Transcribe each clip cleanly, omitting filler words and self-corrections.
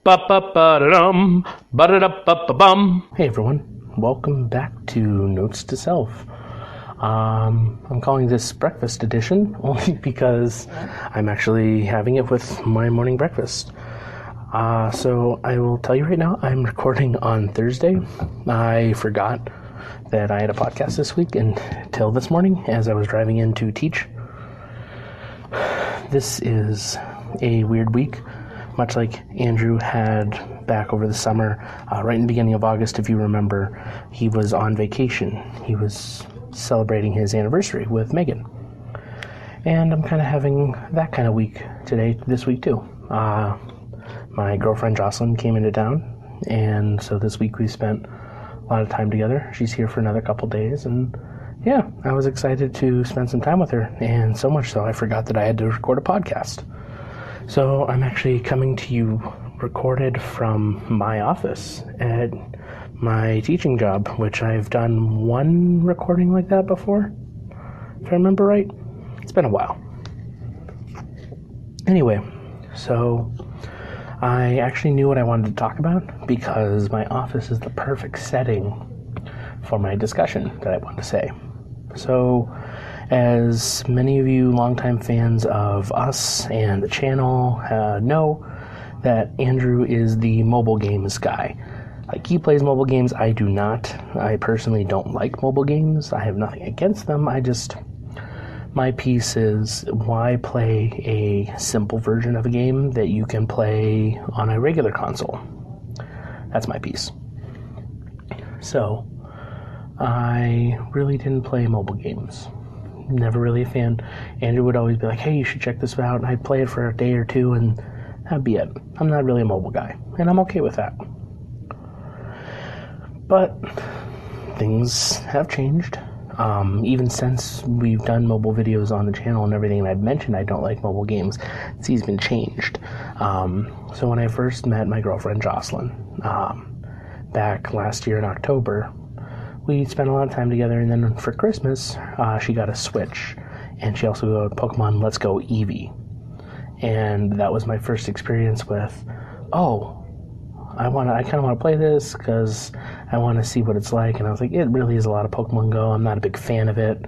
Ba-da-ba-ba-da-dum, ba-da-da-ba-ba-bum. Hey everyone, welcome back to Notes to Self. I'm calling this breakfast edition only because I'm actually having it with my morning breakfast. So I will tell you right now, I'm recording on Thursday. I forgot that I had a podcast this week until this morning as I was driving in to teach. This is a weird week, much like Andrew had back over the summer. Right in the beginning of August, if you remember, he was on vacation. He was celebrating his anniversary with Megan. And I'm kind of having that kind of week this week too. My girlfriend Jocelyn came into town, and so this week we spent a lot of time together. She's here for another couple days, and yeah, I was excited to spend some time with her, and so much so I forgot that I had to record a podcast. So I'm actually coming to you recorded from my office at my teaching job, which I've done one recording like that before, if I remember right. It's been a while. Anyway, so I actually knew what I wanted to talk about because my office is the perfect setting for my discussion that I want to say. So, as many of you longtime fans of us and the channel know, that Andrew is the mobile games guy. Like, he plays mobile games, I do not. I personally don't like mobile games. I have nothing against them. My piece is, why play a simple version of a game that you can play on a regular console? That's my piece. So, I really didn't play mobile games. Never really a fan. Andrew would always be like, hey, you should check this out. And I'd play it for a day or two, and that'd be it. I'm not really a mobile guy, and I'm okay with that. But things have changed. Even since we've done mobile videos on the channel and everything, and I've mentioned I don't like mobile games, it's been changed. So when I first met my girlfriend Jocelyn, back last year in October, we spent a lot of time together, and then for Christmas, she got a Switch, and she also got Pokemon Let's Go Eevee. And that was my first experience with, I kind of want to play this because I want to see what it's like. And I was like, it really is a lot of Pokemon Go. I'm not a big fan of it.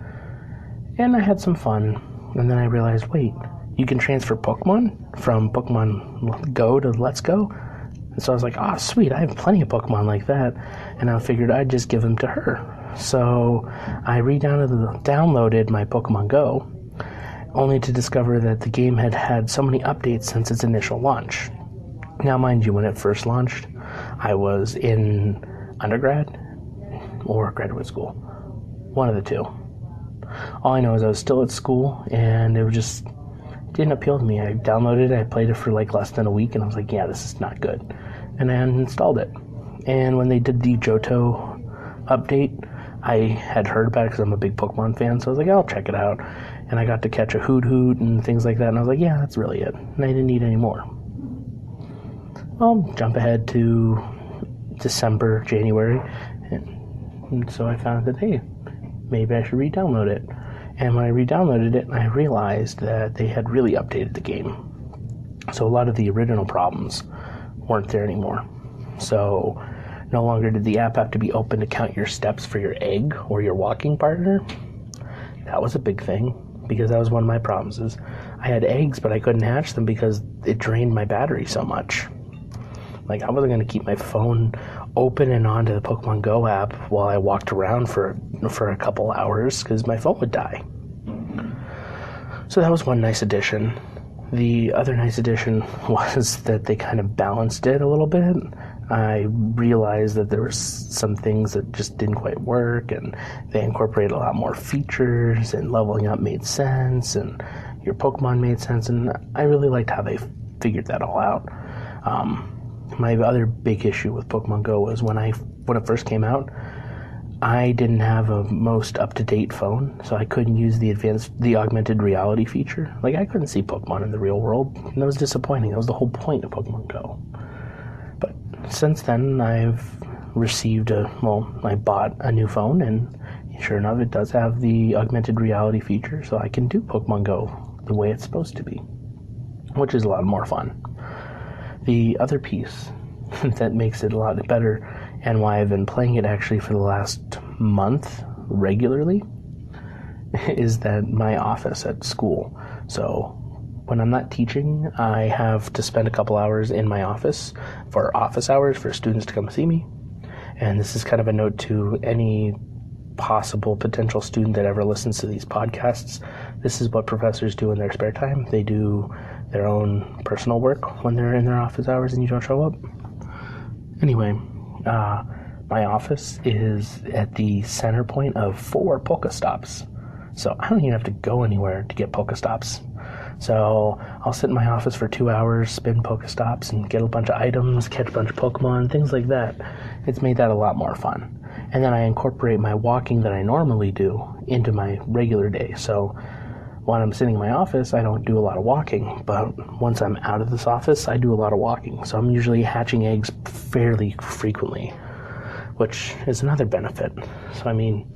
And I had some fun. And then I realized, wait, you can transfer Pokemon from Pokemon Go to Let's Go? And so I was like, sweet, I have plenty of Pokemon like that. And I figured I'd just give them to her. So I downloaded my Pokemon Go, only to discover that the game had had so many updates since its initial launch. Now, mind you, when it first launched, I was in undergrad or graduate school. One of the two. All I know is I was still at school, and it didn't appeal to me. I downloaded it, I played it for like less than a week, and I was like, yeah, this is not good. And I uninstalled it. And when they did the Johto update, I had heard about it because I'm a big Pokemon fan, so I was like, I'll check it out. And I got to catch a Hoot and things like that, and I was like, yeah, that's really it. And I didn't need any more. I'll jump ahead to December, January, and so I found that, hey, maybe I should re-download it. And when I re-downloaded it, I realized that they had really updated the game. So a lot of the original problems weren't there anymore. So no longer did the app have to be open to count your steps for your egg or your walking partner. That was a big thing, because that was one of my problems, is I had eggs, but I couldn't hatch them because it drained my battery so much. Like, I wasn't going to keep my phone open and onto the Pokemon Go app while I walked around for a couple hours, because my phone would die. So that was one nice addition. The other nice addition was that they kind of balanced it a little bit. I realized that there were some things that just didn't quite work, and they incorporated a lot more features, and leveling up made sense, and your Pokemon made sense, and I really liked how they figured that all out. My other big issue with Pokemon Go was when it first came out, I didn't have a most up-to-date phone, so I couldn't use the augmented reality feature. Like, I couldn't see Pokemon in the real world, and that was disappointing. That was the whole point of Pokemon Go. But since then, I've I bought a new phone, and sure enough, it does have the augmented reality feature, so I can do Pokemon Go the way it's supposed to be, which is a lot more fun. The other piece that makes it a lot better, and why I've been playing it actually for the last month regularly, is that my office at school. So when I'm not teaching, I have to spend a couple hours in my office for office hours for students to come see me. And this is kind of a note to any possible potential student that ever listens to these podcasts. This is what professors do in their spare time. They do their own personal work when they're in their office hours and you don't show up. Anyway, my office is at the center point of 4 Pokestops. So I don't even have to go anywhere to get Pokestops. So I'll sit in my office for 2 hours, spin Pokestops, and get a bunch of items, catch a bunch of Pokemon, things like that. It's made that a lot more fun. And then I incorporate my walking that I normally do into my regular day. So when I'm sitting in my office, I don't do a lot of walking. But once I'm out of this office, I do a lot of walking. So I'm usually hatching eggs fairly frequently, which is another benefit. So, I mean,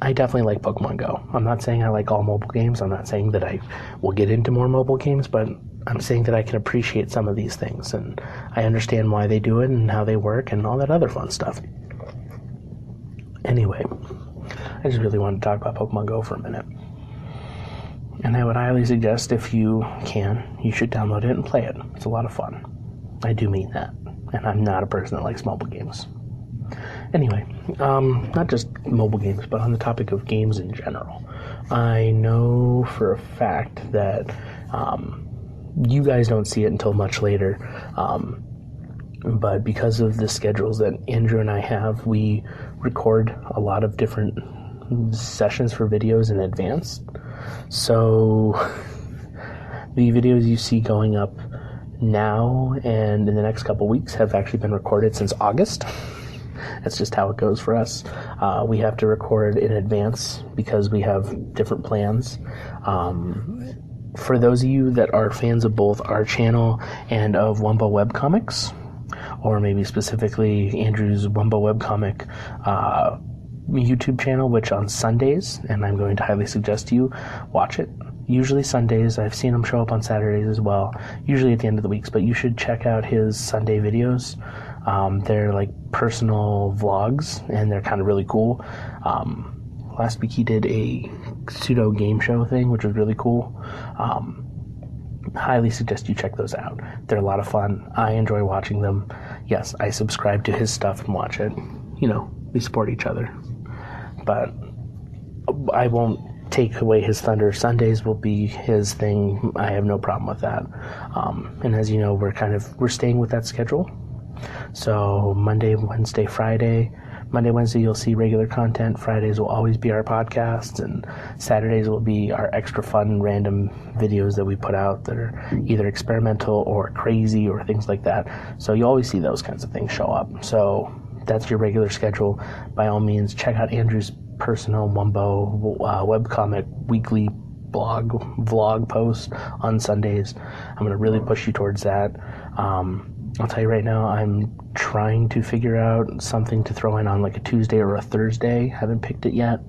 I definitely like Pokemon Go. I'm not saying I like all mobile games. I'm not saying that I will get into more mobile games, but I'm saying that I can appreciate some of these things, and I understand why they do it and how they work and all that other fun stuff. Anyway, I just really wanted to talk about Pokemon Go for a minute. And I would highly suggest, if you can, you should download it and play it. It's a lot of fun. I do mean that. And I'm not a person that likes mobile games. Anyway, not just mobile games, but on the topic of games in general. I know for a fact that you guys don't see it until much later, but because of the schedules that Andrew and I have, we record a lot of different sessions for videos in advance. So the videos you see going up now and in the next couple weeks have actually been recorded since August. That's just how it goes for us. We have to record in advance because we have different plans. For those of you that are fans of both our channel and of Wumbo Webcomics, or maybe specifically Andrew's Wumbo Webcomic YouTube channel, which on Sundays, and I'm going to highly suggest you watch it. Usually Sundays. I've seen him show up on Saturdays as well, usually at the end of the weeks, but you should check out his Sunday videos. They're like personal vlogs, and they're kind of really cool. Last week he did a pseudo game show thing, which was really cool. Highly suggest you check those out. They're a lot of fun. I enjoy watching them. Yes, I subscribe to his stuff and watch it. You know, we support each other. But I won't take away his thunder. Sundays will be his thing. I have no problem with that. And as you know, we're staying with that schedule. So Monday, Wednesday, Friday. Monday, Wednesday, you'll see regular content. Fridays will always be our podcasts, and Saturdays will be our extra fun, random videos that we put out that are either experimental or crazy or things like that. So you always see those kinds of things show up. So that's your regular schedule. By all means, check out Andrew's personal Wumbo webcomic weekly vlog post on Sundays. I'm going to really push you towards that. I'll tell you right now, I'm trying to figure out something to throw in on like a Tuesday or a Thursday. Haven't picked it yet,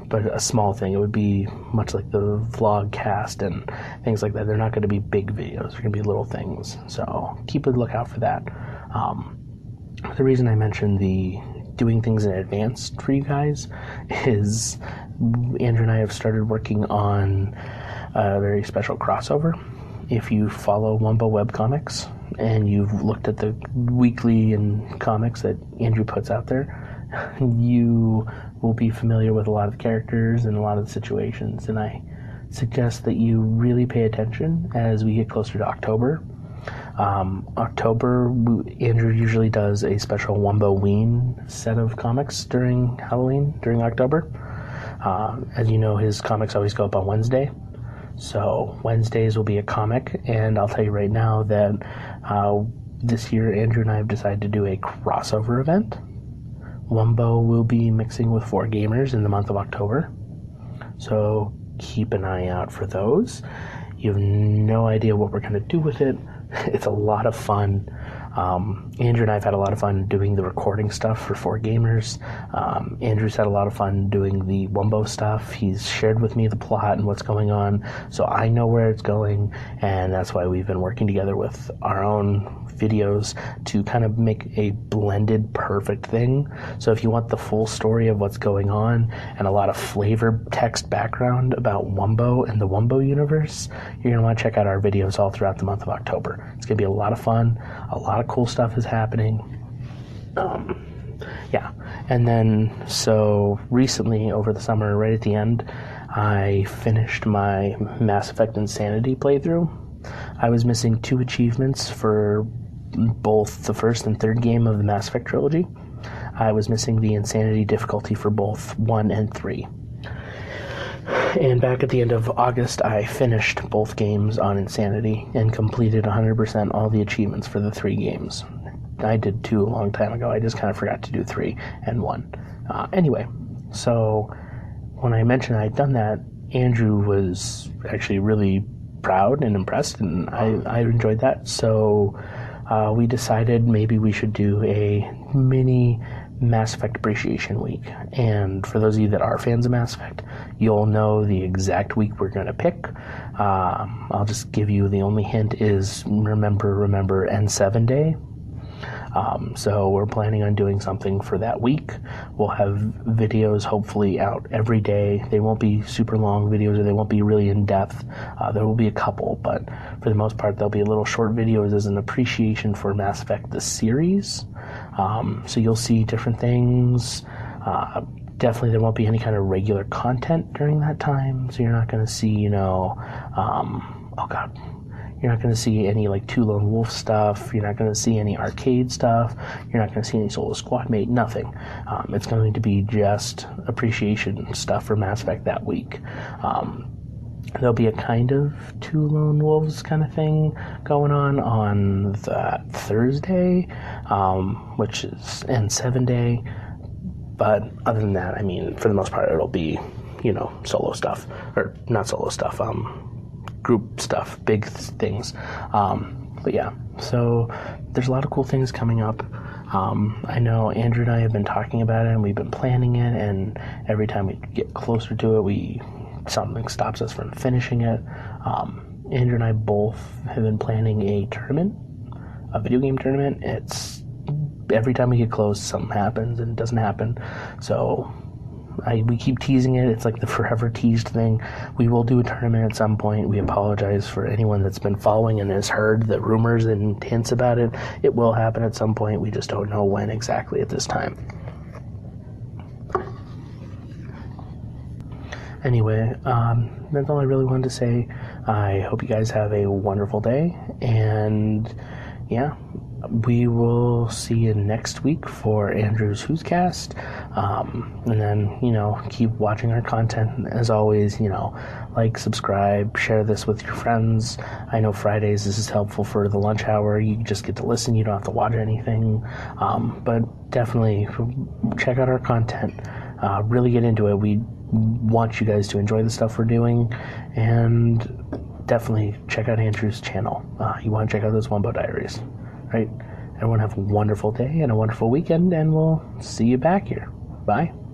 but a small thing. It would be much like the vlog cast and things like that. They're not going to be big videos. They're going to be little things. So keep a lookout for that. The reason I mentioned the doing things in advance for you guys is Andrew and I have started working on a very special crossover. If you follow Wumbo Webcomics and you've looked at the weekly and comics that Andrew puts out there, you will be familiar with a lot of the characters and a lot of the situations. And I suggest that you really pay attention as we get closer to October. Andrew usually does a special Wumboween set of comics during Halloween, during October. As you know, his comics always go up on Wednesday. So Wednesdays will be a comic, and I'll tell you right now that this year Andrew and I have decided to do a crossover event. Wumbo will be mixing with 4 Gamers in the month of October. So keep an eye out for those. You have no idea what we're going to do with it. It's a lot of fun. Andrew and I have had a lot of fun doing the recording stuff for Gamerz. Andrew's had a lot of fun doing the Wumbo stuff. He's shared with me the plot and what's going on, so I know where it's going, and that's why we've been working together with our own videos to kind of make a blended perfect thing. So if you want the full story of what's going on and a lot of flavor text background about Wumbo and the Wumbo universe, you're going to want to check out our videos all throughout the month of October. It's going to be a lot of fun. A lot of cool stuff is happening. Yeah. And then, so recently over the summer, right at the end, I finished my Mass Effect Insanity playthrough. I was missing 2 achievements for both the first and third game of the Mass Effect trilogy. I was missing the Insanity difficulty for both 1 and 3. And back at the end of August, I finished both games on Insanity and completed 100% all the achievements for the 3 games. I did 2 a long time ago. I just kind of forgot to do 3 and 1. Anyway, so when I mentioned I'd done that, Andrew was actually really proud and impressed, and I enjoyed that. So we decided maybe we should do a mini Mass Effect Appreciation Week. And for those of you that are fans of Mass Effect, you'll know the exact week we're going to pick. I'll just give you the only hint is remember N7 Day. So we're planning on doing something for that week. We'll have videos hopefully out every day. They won't be super long videos, or they won't be really in-depth. There will be a couple, but for the most part, there'll be little short videos as an appreciation for Mass Effect, the series. So you'll see different things. Definitely there won't be any kind of regular content during that time, so you're not going to see, you're not going to see any like 2 Lone Wolf stuff. You're not going to see any arcade stuff. You're not going to see any Solo Squad Mate, nothing. It's going to be just appreciation stuff for Mass Effect that week. There'll be a kind of 2 Lone Wolves kind of thing going on that Thursday, which is N7 Day. But other than that, I mean, for the most part, it'll be, solo stuff. Or not solo stuff, group stuff, big things. But yeah, so there's a lot of cool things coming up. I know Andrew and I have been talking about it, and we've been planning it, and every time we get closer to it, something stops us from finishing it. Andrew and I both have been planning a tournament, a video game tournament. It's every time we get close, something happens and it doesn't happen. So we keep teasing it. It's like the forever teased thing. We will do a tournament at some point. We apologize for anyone that's been following and has heard the rumors and hints about it. It will happen at some point. We just don't know when exactly at this time. Anyway, that's all I really wanted to say. I hope you guys have a wonderful day, and yeah, we will see you next week for Andrew's Who's Cast, and then, keep watching our content. As always, like, subscribe, share this with your friends. I know Fridays this is helpful for the lunch hour. You just get to listen. You don't have to watch anything, but definitely check out our content. Really get into it. We want you guys to enjoy the stuff we're doing, and definitely check out Andrew's channel. You want to check out those Wumbo Diaries, right? Everyone have a wonderful day and a wonderful weekend, and we'll see you back here. Bye.